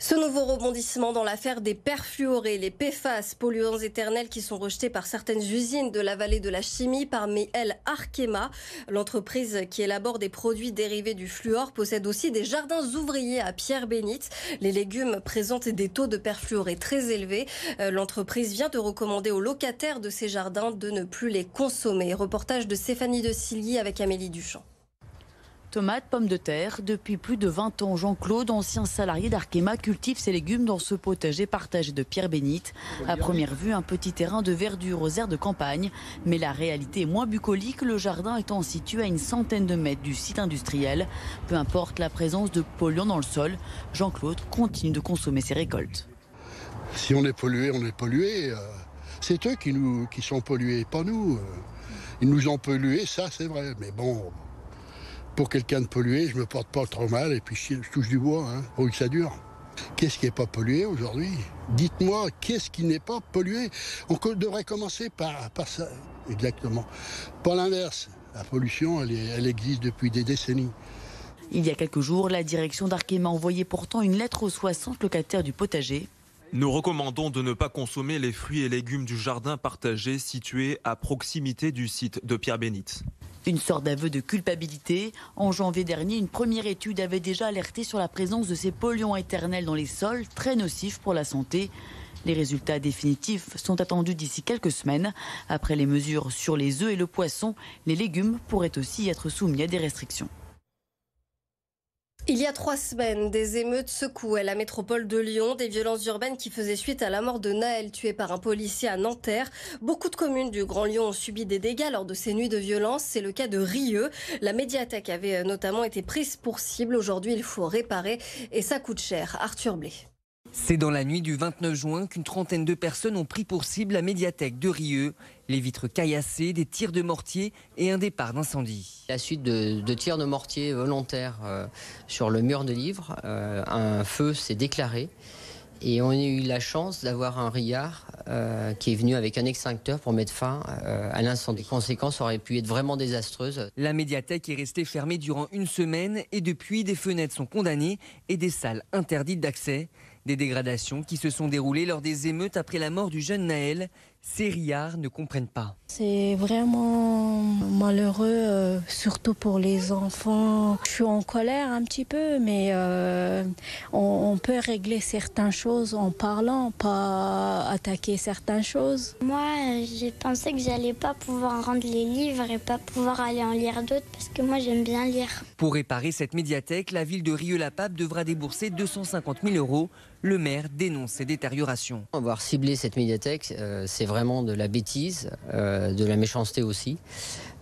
Ce nouveau rebondissement dans l'affaire des perfluorés, les PFAS, polluants éternels qui sont rejetés par certaines usines de la vallée de la chimie, parmi elles Arkema. L'entreprise qui élabore des produits dérivés du fluor possède aussi des jardins ouvriers à Pierre-Bénite. Les légumes présentent des taux de perfluorés très élevés. L'entreprise vient de recommander aux locataires de ces jardins de ne plus les consommer. Reportage de Stéphanie de Silly avec Amélie Duchamp. Tomates, pommes de terre. Depuis plus de 20 ans, Jean-Claude, ancien salarié d'Arkema, cultive ses légumes dans ce potager partagé de Pierre-Bénite. À première vue, un petit terrain de verdure aux aires de campagne. Mais la réalité est moins bucolique, le jardin étant situé à une centaine de mètres du site industriel. Peu importe la présence de polluants dans le sol, Jean-Claude continue de consommer ses récoltes. Si on est pollué, on est pollué. C'est eux qui sont pollués, pas nous. Ils nous ont pollués, ça c'est vrai. Mais bon... Pour quelqu'un de pollué, je me porte pas trop mal et puis je touche du bois, pour que ça dure. Qu'est-ce qui n'est pas pollué aujourd'hui? Dites-moi, qu'est-ce qui n'est pas pollué? On devrait commencer par ça, exactement. Pas l'inverse. La pollution, elle existe depuis des décennies. Il y a quelques jours, la direction d'Arkema envoyait pourtant une lettre aux 60 locataires du potager. Nous recommandons de ne pas consommer les fruits et légumes du jardin partagé situé à proximité du site de Pierre-Bénite. Une sorte d'aveu de culpabilité. En janvier dernier, une première étude avait déjà alerté sur la présence de ces polluants éternels dans les sols, très nocifs pour la santé. Les résultats définitifs sont attendus d'ici quelques semaines. Après les mesures sur les œufs et le poisson, les légumes pourraient aussi être soumis à des restrictions. Il y a 3 semaines, des émeutes secouaient la métropole de Lyon, des violences urbaines qui faisaient suite à la mort de Naël, tué par un policier à Nanterre. Beaucoup de communes du Grand Lyon ont subi des dégâts lors de ces nuits de violence. C'est le cas de Rieux. La médiathèque avait notamment été prise pour cible. Aujourd'hui, il faut réparer et ça coûte cher. Arthur Blé. C'est dans la nuit du 29 juin qu'une trentaine de personnes ont pris pour cible la médiathèque de Rieux. Les vitres caillassées, des tirs de mortier et un départ d'incendie. À la suite de tirs de mortier volontaires sur le mur de livres, un feu s'est déclaré. Et on a eu la chance d'avoir un riard qui est venu avec un extincteur pour mettre fin à l'incendie. Les conséquences auraient pu être vraiment désastreuses. La médiathèque est restée fermée durant une semaine et depuis, des fenêtres sont condamnées et des salles interdites d'accès. Des dégradations qui se sont déroulées lors des émeutes après la mort du jeune Naël. Ces riards ne comprennent pas. C'est vraiment malheureux, surtout pour les enfants. Je suis en colère un petit peu, mais on peut régler certaines choses en parlant, pas attaquer certaines choses. Moi, j'ai pensé que j'allais pas pouvoir rendre les livres et pas pouvoir aller en lire d'autres parce que moi, j'aime bien lire. Pour réparer cette médiathèque, la ville de Rieux-la-Pape devra débourser 250 000 €. Le maire dénonce ces détériorations. Avoir ciblé cette médiathèque, c'est vraiment de la bêtise, de la méchanceté aussi.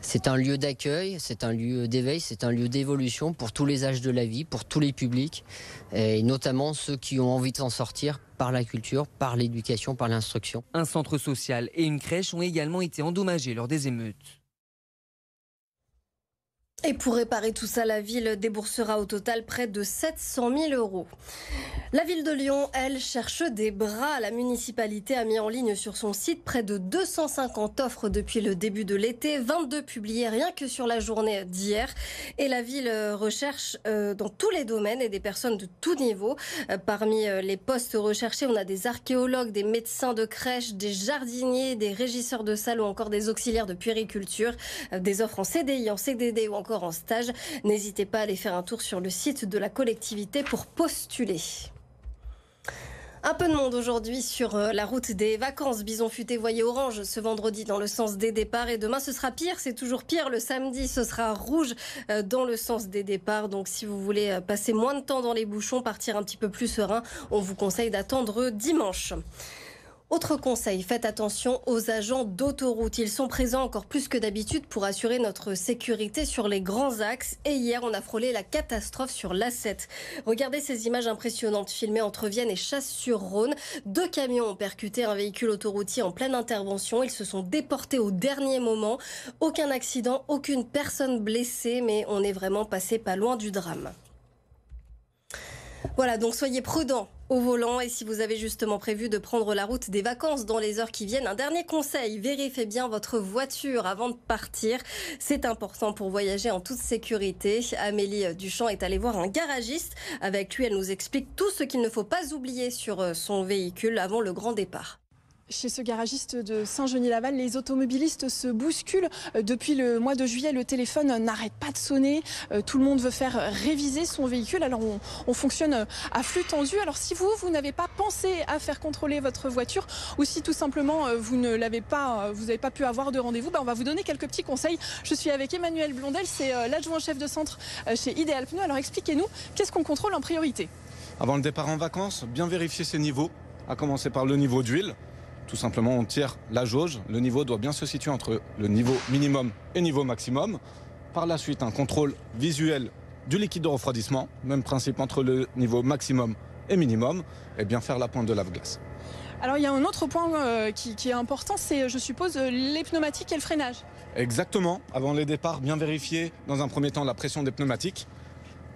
C'est un lieu d'accueil, c'est un lieu d'éveil, c'est un lieu d'évolution pour tous les âges de la vie, pour tous les publics, et notamment ceux qui ont envie de s'en sortir par la culture, par l'éducation, par l'instruction. Un centre social et une crèche ont également été endommagés lors des émeutes. Et pour réparer tout ça, la ville déboursera au total près de 700 000 €. La ville de Lyon, elle, cherche des bras. La municipalité a mis en ligne sur son site près de 250 offres depuis le début de l'été, 22 publiées rien que sur la journée d'hier. Et la ville recherche dans tous les domaines et des personnes de tout niveau. Parmi les postes recherchés, on a des archéologues, des médecins de crèche, des jardiniers, des régisseurs de salles ou encore des auxiliaires de puériculture. Des offres en CDI, en CDD ou encore en stage. N'hésitez pas à aller faire un tour sur le site de la collectivité pour postuler. Un peu de monde aujourd'hui sur la route des vacances. Bison futé voyé orange ce vendredi dans le sens des départs. Et demain, ce sera pire. C'est toujours pire. Le samedi, ce sera rouge dans le sens des départs. Donc, si vous voulez passer moins de temps dans les bouchons, partir un petit peu plus serein, on vous conseille d'attendre dimanche. Autre conseil, faites attention aux agents d'autoroute. Ils sont présents encore plus que d'habitude pour assurer notre sécurité sur les grands axes. Et hier, on a frôlé la catastrophe sur l'A7. Regardez ces images impressionnantes filmées entre Vienne et Chasse-sur-Rhône. 2 camions ont percuté un véhicule autoroutier en pleine intervention. Ils se sont déportés au dernier moment. Aucun accident, aucune personne blessée, mais on est vraiment passé pas loin du drame. Voilà, donc soyez prudents au volant. Et si vous avez justement prévu de prendre la route des vacances dans les heures qui viennent, un dernier conseil, vérifiez bien votre voiture avant de partir. C'est important pour voyager en toute sécurité. Amélie Duchamp est allée voir un garagiste. Avec lui, elle nous explique tout ce qu'il ne faut pas oublier sur son véhicule avant le grand départ. Chez ce garagiste de Saint-Genis-Laval, les automobilistes se bousculent. Depuis le mois de juillet, le téléphone n'arrête pas de sonner. Tout le monde veut faire réviser son véhicule. Alors on fonctionne à flux tendu. Alors si vous n'avez pas pensé à faire contrôler votre voiture ou si tout simplement vous n'avez pas pu avoir de rendez-vous, on va vous donner quelques petits conseils. Je suis avec Emmanuel Blondel, c'est l'adjoint chef de centre chez Idéal Pneus. Alors expliquez-nous, qu'est-ce qu'on contrôle en priorité? Avant le départ en vacances, bien vérifier ses niveaux, à commencer par le niveau d'huile. Tout simplement, on tire la jauge. Le niveau doit bien se situer entre le niveau minimum et le niveau maximum. Par la suite, un contrôle visuel du liquide de refroidissement. Même principe entre le niveau maximum et minimum. Et bien faire la pointe de lave-glace. Alors, il y a un autre point qui est important, c'est, je suppose, les pneumatiques et le freinage. Exactement. Avant les départs, bien vérifier dans un premier temps la pression des pneumatiques.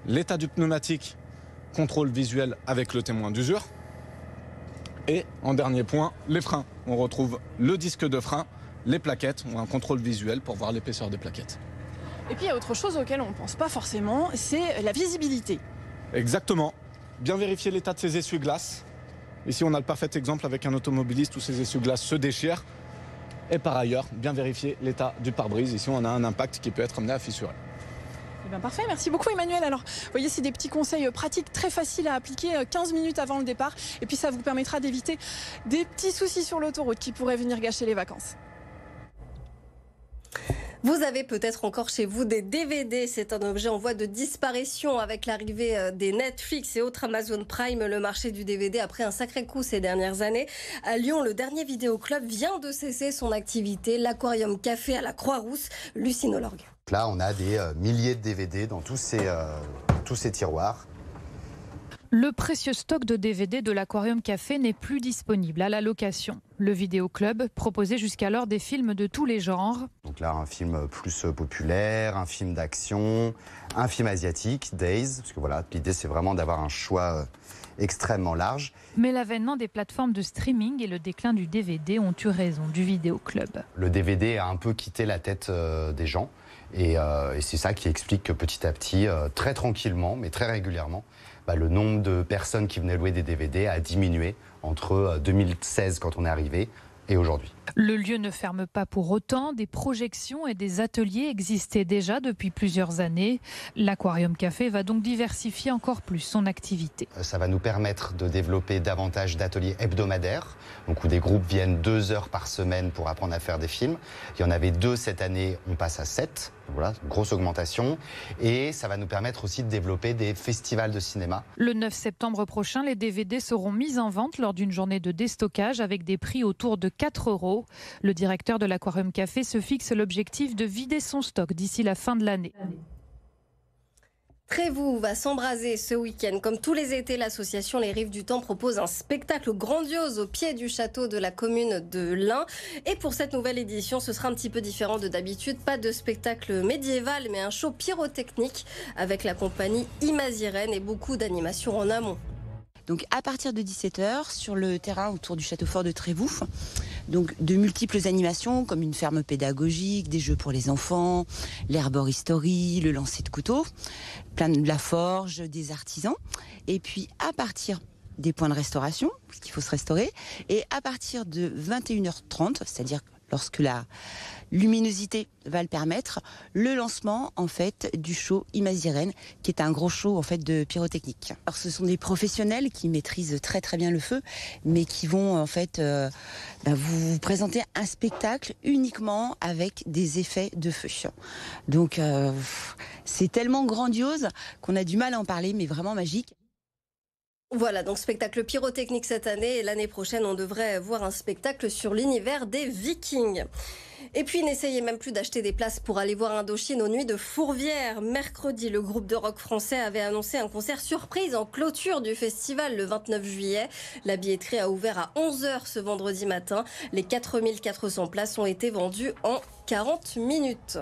L'état du pneumatique, contrôle visuel avec le témoin d'usure. Et en dernier point, les freins. On retrouve le disque de frein, les plaquettes, on a un contrôle visuel pour voir l'épaisseur des plaquettes. Et puis il y a autre chose auquel on ne pense pas forcément, c'est la visibilité. Exactement. Bien vérifier l'état de ses essuie-glaces. Ici, on a le parfait exemple avec un automobiliste où ses essuie-glaces se déchirent. Et par ailleurs, bien vérifier l'état du pare-brise. Ici, on a un impact qui peut être amené à fissurer. Parfait, merci beaucoup Emmanuel. Alors, vous voyez, c'est des petits conseils pratiques très faciles à appliquer 15 minutes avant le départ. Et puis ça vous permettra d'éviter des petits soucis sur l'autoroute qui pourraient venir gâcher les vacances. Vous avez peut-être encore chez vous des DVD. C'est un objet en voie de disparition avec l'arrivée des Netflix et autres Amazon Prime. Le marché du DVD a pris un sacré coup ces dernières années. À Lyon, le dernier vidéoclub vient de cesser son activité. L'Aquarium Café à la Croix-Rousse. Lucine Olorgue. Là, on a des milliers de DVD dans tous ces tiroirs. Le précieux stock de DVD de l'Aquarium Café n'est plus disponible à la location. Le vidéoclub proposait jusqu'alors des films de tous les genres. Donc là, un film plus populaire, un film d'action, un film asiatique, Days, parce que voilà, l'idée c'est vraiment d'avoir un choix extrêmement large. Mais l'avènement des plateformes de streaming et le déclin du DVD ont eu raison du vidéoclub. Le DVD a un peu quitté la tête des gens. Et c'est ça qui explique que petit à petit, très tranquillement, mais très régulièrement, le nombre de personnes qui venaient louer des DVD a diminué entre 2016, quand on est arrivé, et aujourd'hui. Le lieu ne ferme pas pour autant. Des projections et des ateliers existaient déjà depuis plusieurs années. L'Aquarium Café va donc diversifier encore plus son activité. Ça va nous permettre de développer davantage d'ateliers hebdomadaires, donc où des groupes viennent 2 heures par semaine pour apprendre à faire des films. Il y en avait 2 cette année, on passe à 7. Voilà, grosse augmentation. Et ça va nous permettre aussi de développer des festivals de cinéma. Le 9 septembre prochain, les DVD seront mis en vente lors d'une journée de déstockage avec des prix autour de 4 €. Le directeur de l'Aquarium Café se fixe l'objectif de vider son stock d'ici la fin de l'année. Trévoux va s'embraser ce week-end. Comme tous les étés, l'association Les Rives du Temps propose un spectacle grandiose au pied du château de la commune de l'Ain. Et pour cette nouvelle édition, ce sera un petit peu différent de d'habitude. Pas de spectacle médiéval, mais un show pyrotechnique avec la compagnie Imazirène et beaucoup d'animations en amont. Donc à partir de 17 h sur le terrain autour du château fort de Trévoux, donc de multiples animations comme une ferme pédagogique, des jeux pour les enfants, l'herboristerie, le lancer de couteau, plein de la forge, des artisans. Et puis à partir des points de restauration, parce qu'il faut se restaurer, et à partir de 21h30, c'est-à-dire lorsque la luminosité va le permettre, le lancement en fait du show Imazirène, qui est un gros show en fait de pyrotechnique. Alors ce sont des professionnels qui maîtrisent très très bien le feu, mais qui vont en fait vous présenter un spectacle uniquement avec des effets de feu. Donc c'est tellement grandiose qu'on a du mal à en parler, mais vraiment magique. Voilà, donc spectacle pyrotechnique cette année et l'année prochaine on devrait voir un spectacle sur l'univers des Vikings. Et puis n'essayez même plus d'acheter des places pour aller voir Indochine aux Nuits de Fourvière. Mercredi, le groupe de rock français avait annoncé un concert surprise en clôture du festival le 29 juillet. La billetterie a ouvert à 11 h ce vendredi matin. Les 4400 places ont été vendues en 40 minutes.